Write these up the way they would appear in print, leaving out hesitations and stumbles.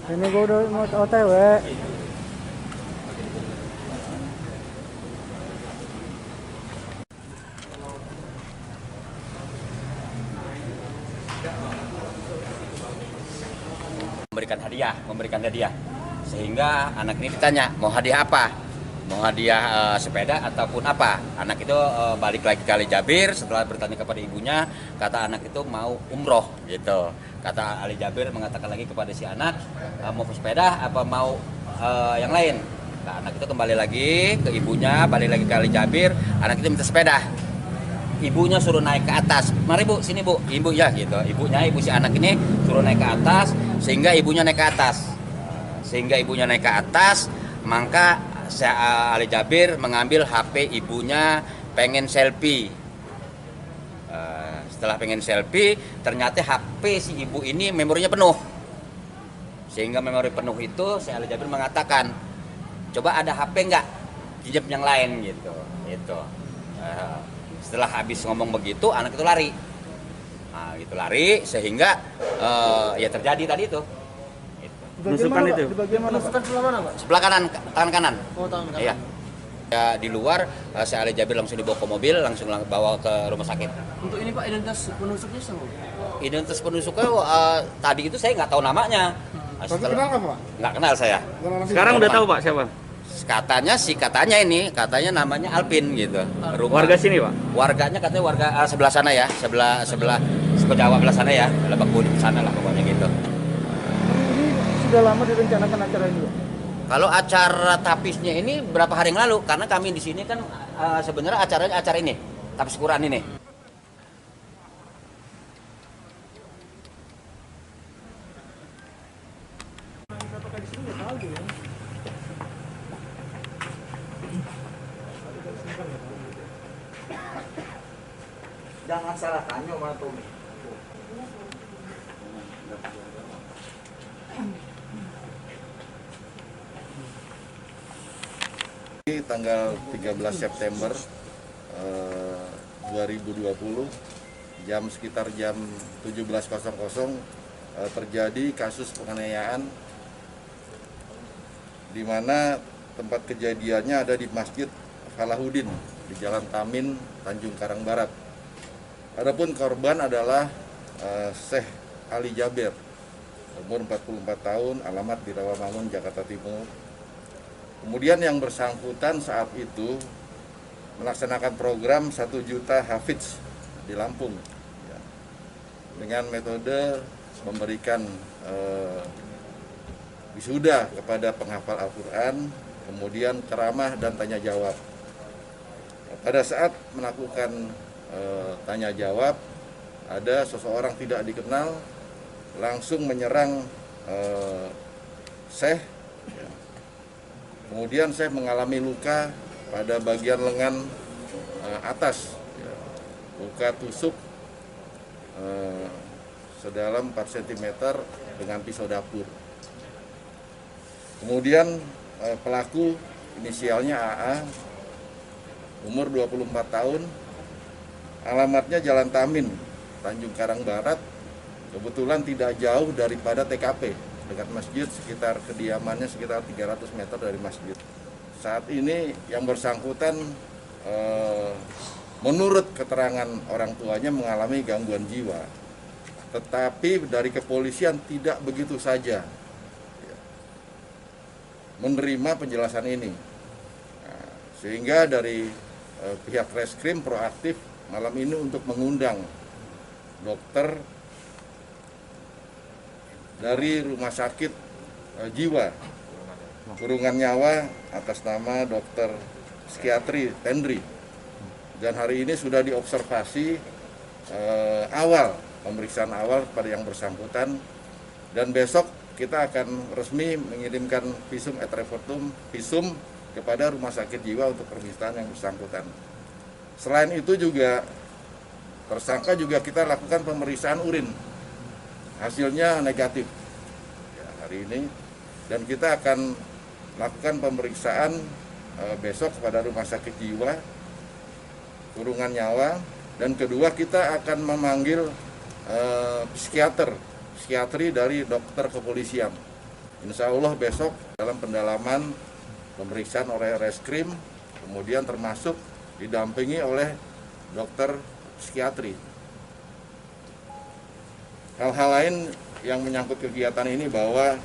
Ini gue udah mau OTW. memberikan hadiah, sehingga anak ini ditanya mau hadiah apa, mau hadiah sepeda ataupun apa. Anak itu balik lagi ke Ali Jabir setelah bertanya kepada ibunya, kata anak itu mau umroh gitu. Kata Ali Jabir mengatakan lagi kepada si anak, mau sepeda apa mau yang lain. Nah, anak itu kembali lagi ke ibunya, balik lagi ke Ali Jabir, anak itu minta sepeda. Ibunya suruh naik ke atas, mari bu, sini bu, ibu ya gitu. Ibu si anak ini suruh naik ke atas, sehingga ibunya naik ke atas. Maka Ali Jabir mengambil HP ibunya, pengen selfie. Setelah pengen selfie, ternyata HP si ibu ini memorinya penuh. Sehingga memori penuh itu, si Ali Jabir mengatakan, coba ada HP nggak, pinjam yang lain gitu. Setelah habis ngomong begitu, anak itu lari. Nah, gitu lari sehingga ya terjadi tadi itu. Penusukan itu. Di bagian mana? Penusukan sebelah mana, Pak? Sebelah kanan, tangan kanan. Oh, tangan kanan. Iya. Ya, di luar, si Ali Jabir langsung dibawa ke mobil, langsung bawa ke rumah sakit. Untuk ini Pak, identitas penusuknya siapa? Identitas penusuknya tadi itu saya nggak tahu namanya. Tapi kenal kan Pak? Nggak kenal saya. Sekarang udah tahu Pak siapa? Katanya namanya Alpin gitu. Warga sini Pak? Warganya katanya warga sebelah sana ya, sebelah suku Jawa sebelah sana ya, Lebak Bulus sana lah pokoknya gitu. Ini sudah lama direncanakan acara ini Pak? Kalau acara tapisnya ini berapa hari yang lalu, karena kami di sini kan sebenarnya acara ini, tapis Quran ini. Jangan salah tanya sama Tommy. Tanggal 13 September 2020 sekitar jam 17.00 terjadi kasus penganiayaan di mana tempat kejadiannya ada di Masjid Falahuddin di Jalan Tamin, Tanjung Karang Barat. Adapun korban adalah Syekh Ali Jabir, umur 44 tahun, alamat di Rawamangun, Jakarta Timur. Kemudian yang bersangkutan saat itu melaksanakan program 1 juta hafidz di Lampung ya, dengan metode memberikan wisuda kepada penghafal Al-Quran, kemudian ceramah dan tanya jawab. Pada saat melakukan tanya jawab, ada seseorang tidak dikenal langsung menyerang Syekh. Kemudian saya mengalami luka pada bagian lengan atas, luka tusuk sedalam 4 cm dengan pisau dapur. Kemudian pelaku inisialnya AA, umur 24 tahun, alamatnya Jalan Tamin, Tanjung Karang Barat, kebetulan tidak jauh daripada TKP. Dekat masjid, sekitar kediamannya sekitar 300 meter dari masjid. Saat ini yang bersangkutan menurut keterangan orang tuanya mengalami gangguan jiwa, tetapi dari kepolisian tidak begitu saja menerima penjelasan ini. Nah, sehingga dari pihak Reskrim proaktif malam ini untuk mengundang dokter dari Rumah Sakit Jiwa Kurungan Nyawa atas nama Dokter Psikiatri Tendri, dan hari ini sudah diobservasi pemeriksaan awal pada yang bersangkutan, dan besok kita akan resmi mengirimkan visum et repertum kepada Rumah Sakit Jiwa untuk pemeriksaan yang bersangkutan. Selain itu juga tersangka juga kita lakukan pemeriksaan urin, hasilnya negatif ya, hari ini, dan kita akan lakukan pemeriksaan besok kepada Rumah Sakit Jiwa Kurungan Nyawa, dan kedua kita akan memanggil psikiatri dari dokter kepolisian Insya Allah besok dalam pendalaman pemeriksaan oleh reskrim, kemudian termasuk didampingi oleh dokter psikiatri. Hal-hal lain yang menyangkut kegiatan ini bahwa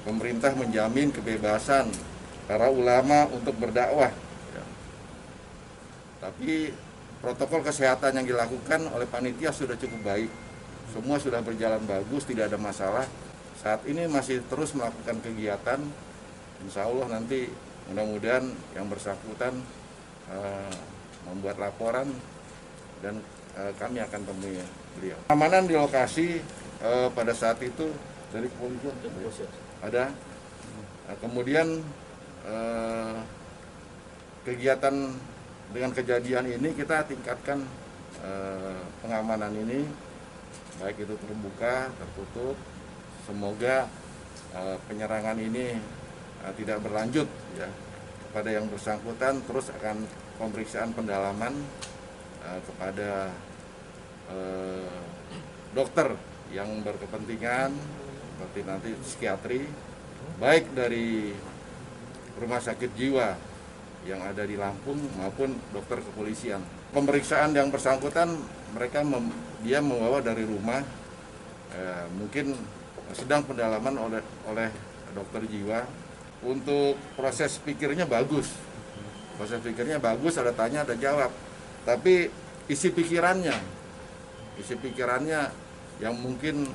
pemerintah menjamin kebebasan para ulama untuk berdakwah. Tapi protokol kesehatan yang dilakukan oleh panitia sudah cukup baik. Semua sudah berjalan bagus, tidak ada masalah. Saat ini masih terus melakukan kegiatan. Insya Allah nanti mudah-mudahan yang bersangkutan membuat laporan dan kami akan temui beliau. Keamanan di lokasi pada saat itu dari kepolisian ada. Kemudian kegiatan dengan kejadian ini kita tingkatkan pengamanan ini, baik itu terbuka, tertutup. Semoga penyerangan ini tidak berlanjut ya kepada yang bersangkutan. Terus akan pemeriksaan pendalaman kepada dokter yang berkepentingan seperti nanti psikiatri, baik dari rumah sakit jiwa yang ada di Lampung maupun dokter kepolisian. Pemeriksaan yang bersangkutan dia membawa dari rumah, mungkin sedang pendalaman oleh dokter jiwa. Untuk proses pikirnya bagus, ada tanya ada jawab. Tapi isi pikirannya yang mungkin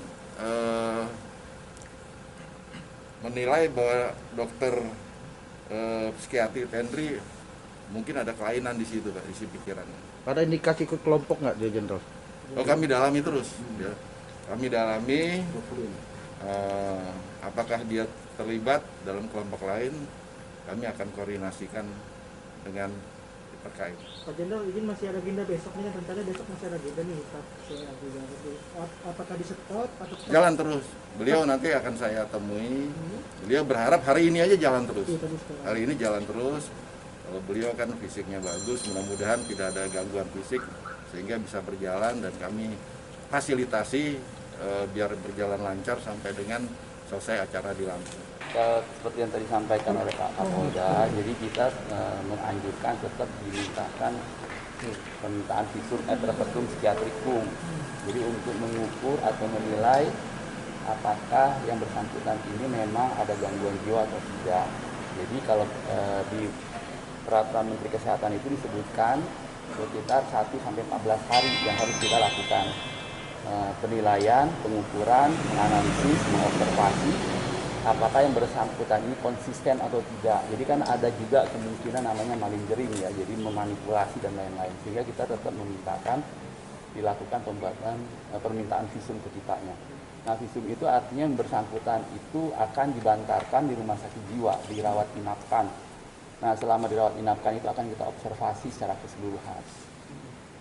menilai bahwa dokter psikiatri Henry mungkin ada kelainan di situ, Pak, isi pikirannya. Ada indikasi ke kelompok nggak dia, Jenderal? Oh, kami dalami terus. Ya. Kami dalami apakah dia terlibat dalam kelompok lain. Kami akan koordinasikan dengan terkait. Pak Jenderal, izin masih ada agenda besok nih, rencananya besok masih ada agenda nih, Pak. Apakah di stop atau Jalan terus. Beliau nanti akan saya temui. Beliau berharap hari ini aja jalan terus. Hari ini jalan terus. Kalau beliau kan fisiknya bagus, mudah-mudahan tidak ada gangguan fisik sehingga bisa berjalan dan kami fasilitasi biar berjalan lancar sampai dengan selesai acara di Lampung. Seperti yang tadi disampaikan oleh Pak Kapolda, jadi kita menganjurkan tetap dimintakan permintaan visum et repertum psikiatrikum. Jadi untuk mengukur atau menilai apakah yang bersangkutan ini memang ada gangguan jiwa atau tidak. Jadi kalau di peraturan Menteri Kesehatan itu disebutkan sekitar 1-14 hari yang harus kita lakukan penilaian, pengukuran, menganalisis, mengobservasi apakah yang bersangkutan ini konsisten atau tidak. Jadi kan ada juga kemungkinan namanya malingering ya, jadi memanipulasi dan lain-lain. Sehingga kita tetap memintakan dilakukan permintaan visum ke kitanya. Nah, visum itu artinya yang bersangkutan itu akan dibantarkan di rumah sakit jiwa, dirawat inapkan. Nah, selama dirawat inapkan itu akan kita observasi secara keseluruhan.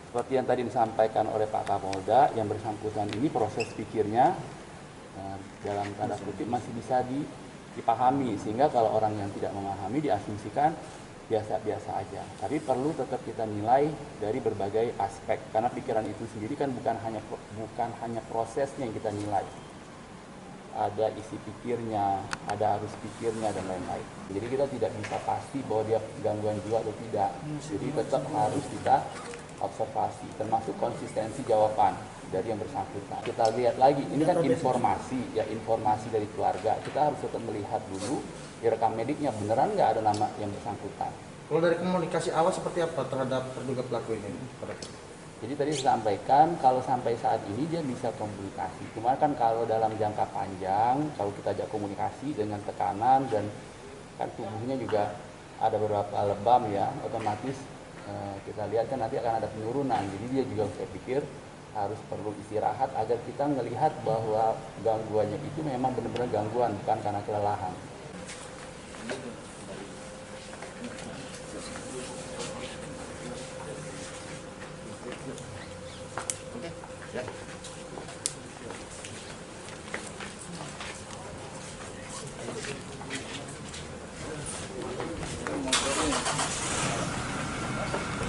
Seperti yang tadi disampaikan oleh Pak Kapolda, yang bersangkutan ini proses pikirnya dalam tanda kutip masih bisa dipahami, sehingga kalau orang yang tidak memahami diasumsikan biasa-biasa aja. Tapi perlu tetap kita nilai dari berbagai aspek, karena pikiran itu sendiri kan bukan hanya prosesnya yang kita nilai. Ada isi pikirnya, ada arus pikirnya dan lain-lain. Jadi kita tidak bisa pasti bahwa dia gangguan jiwa atau tidak. Jadi tetap harus kita observasi, termasuk konsistensi jawaban dari yang bersangkutan. Kita lihat lagi, ini kan informasi dari keluarga. Kita harus tetap melihat dulu di rekam mediknya beneran nggak ada nama yang bersangkutan. Kalau dari komunikasi awal seperti apa terhadap terduga pelaku ini? Jadi tadi saya sampaikan kalau sampai saat ini dia bisa komunikasi. Cuma kan kalau dalam jangka panjang, kalau kita ajak komunikasi dengan tekanan dan kan tubuhnya juga ada beberapa lebam ya, otomatis kita lihat kan nanti akan ada penurunan. Jadi dia juga saya pikir harus perlu istirahat agar kita melihat bahwa gangguannya itu memang benar-benar gangguan, bukan karena kelelahan. Oke, ya.